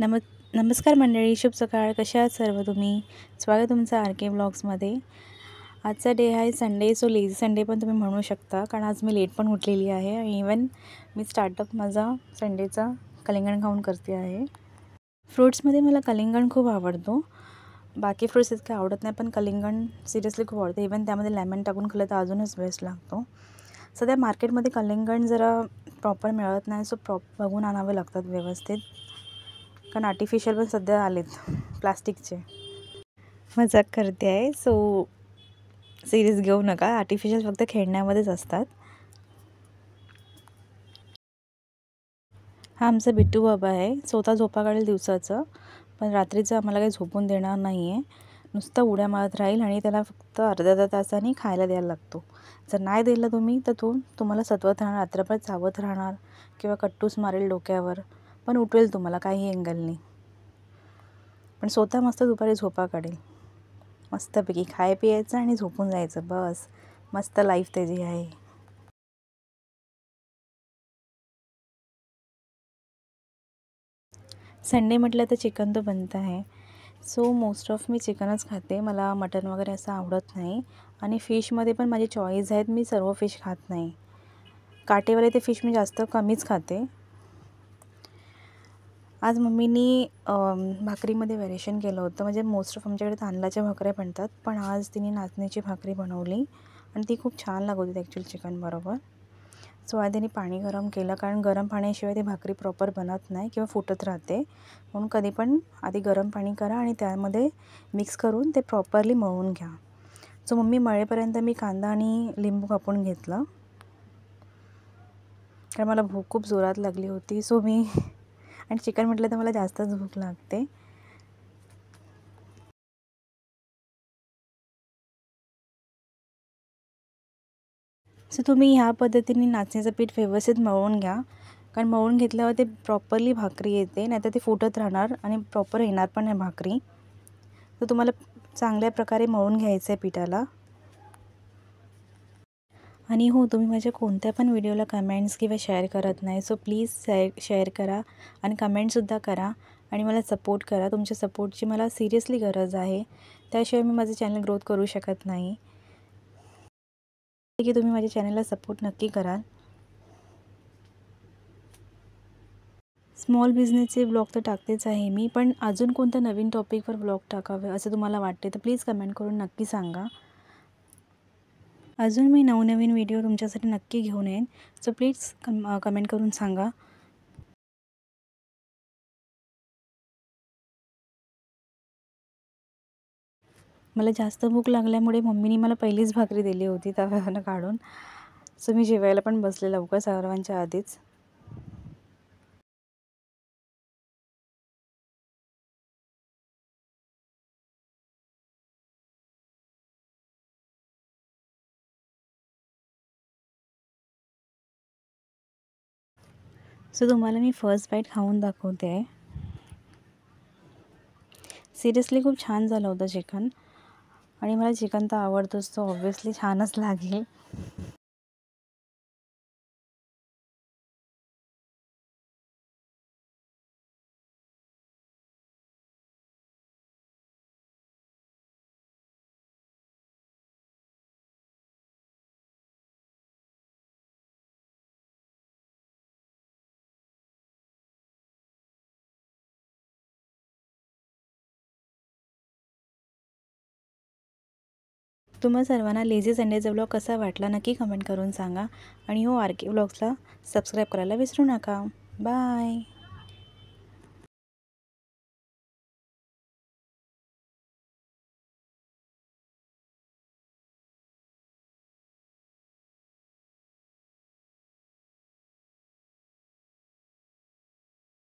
नम नमस्कार मंडळी, शुभ सकाळ. कशा आहात सर्व तुम्ही? स्वागत तुमचं आर के व्लॉग्समध्ये. आजचा डे आहे संडे, सो लेझी संडे पण तुम्ही म्हणू शकता, कारण आज मी लेट पण उठलेली आहे आणि इवन मी स्टार्टअप माझा संडेचा कलिंगण खाऊन करते आहे. फ्रूट्समध्ये मला कलिंगण खूप आवडतो. बाकी फ्रूट्स इतके आवडत नाही, पण कलिंगण सिरियसली खूप आवडतं. इवन त्यामध्ये लेमन टाकून खाल्लं तर अजूनच बेस्ट लागतो. सध्या मार्केटमध्ये कलिंगण जरा प्रॉपर मिळत नाही, सो बघून आणावे लागतात व्यवस्थित, कारण आर्टिफिशियल पण सध्या आलेत प्लास्टिकचे. मजाक करते आहे, सो सिरियस घेऊ नका. आर्टिफिशियल फक्त खेळण्यामध्येच असतात. हा आमचा बिट्टू बाबा आहे. स्वतः झोपा काढेल दिवसाचं, पण रात्रीचं आम्हाला काही झोपून देणार नाही आहे. नुसतं उड्या मारत राहील आणि त्याला फक्त अर्ध्या तासाने खायला द्यायला लागतो. जर नाही दिलं तुम्ही तर तो तुम्हाला सतवत राहणार, रात्रभर चावत राहणार किंवा कट्टूस मारेल डोक्यावर, पण उठवेल तुम्हाला काही अँगलनी. पण स्वतः मस्त दुपारी झोपा काढेल. मस्तपैकी खाय प्यायचं आणि झोपून जायचं, बस. मस्त लाईफ त्याची आहे. संडे म्हटलं तर चिकन तो बनता है, सो मोस्ट ऑफ मी चिकनच खाते. मला मटन वगैरे असं आवडत नाही. आणि फिशमध्ये पण माझी चॉईस आहेत, मी सर्व फिश खात नाही. काटेवाले ते फिश मी जास्त कमीच खाते. आज मम्मीनी भाकरीमध्ये व्हेरिएशन केलं होतं. म्हणजे मोस्ट ऑफ आमच्याकडे तांदळाच्या भाकऱ्या बनतात, पण आज तिने नाचणीची भाकरी बनवली आणि ती खूप छान लागत होती ॲक्च्युली चिकनबरोबर. सो आधी तिने पाणी गरम केलं, कारण गरम पाण्याशिवाय ती भाकरी प्रॉपर बनत नाही किंवा फुटत राहते. म्हणून कधी पण आधी गरम पाणी करा आणि त्यामध्ये मिक्स करून ते प्रॉपरली मळून घ्या. सो मम्मी मळेपर्यंत मी कांदा आणि लिंबू कापून घेतलं, कारण मला भूक खूप जोरात लागली होती. सो मी आणि चिकन म्हटलं तर मला जास्तच भूक लागते. सो तुम्ही ह्या पद्धतीने नाचणीचं पीठ व्यवस्थित मळून घ्या, कारण मळून घेतल्यावर ते प्रॉपरली भाकरी येते, नाहीतर ते फुटत राहणार आणि प्रॉपर येणार पण नाही भाकरी. तर तुम्हाला चांगल्या प्रकारे मळून घ्यायचं आहे पिठाला. आणि हो, तुम्ही माझ्या कोणत्या पण व्हिडिओला कमेंट्स किंवा शेअर करत नाही, सो प्लीज शेअर करा आणि कमेंटसुद्धा करा आणि मला सपोर्ट करा. तुमच्या सपोर्टची मला सिरियसली गरज आहे, त्याशिवाय मी माझं चॅनल ग्रोथ करू शकत नाही. की तुम्ही माझ्या चॅनलला सपोर्ट नक्की कराल. स्मॉल बिझनेसचे ब्लॉग तर टाकतेच आहे मी, पण अजून कोणत्या नवीन टॉपिकवर ब्लॉग टाकावे असं तुम्हाला वाटते तर प्लीज कमेंट करून नक्की सांगा. अजून मी नवनवीन व्हिडिओ तुमच्यासाठी नक्की घेऊन येईन, सो प्लीज कमेंट करून सांगा. मला जास्त भूक लागल्यामुळे मम्मीने मला पहिलीच भाकरी दिली होती तव्यावरनं काढून, सो मी जेवायला पण बसले लवकर सर्वांच्या आधीच. सो तुम्हाला मी फर्स्ट बाईट खाऊन दाखवते आहे. सिरियसली खूप छान झालं होतं चिकन, आणि मला चिकन तर आवडतोच, तो ऑब्व्हियसली छानच लागेल. तुम्हा सर्वांना लेझी संडेचा व्लॉग कसा वाटला नक्की कमेंट करून सांगा. आणि हो, आर के व्लॉग्सला सबस्क्राईब करायला विसरू नका. बाय.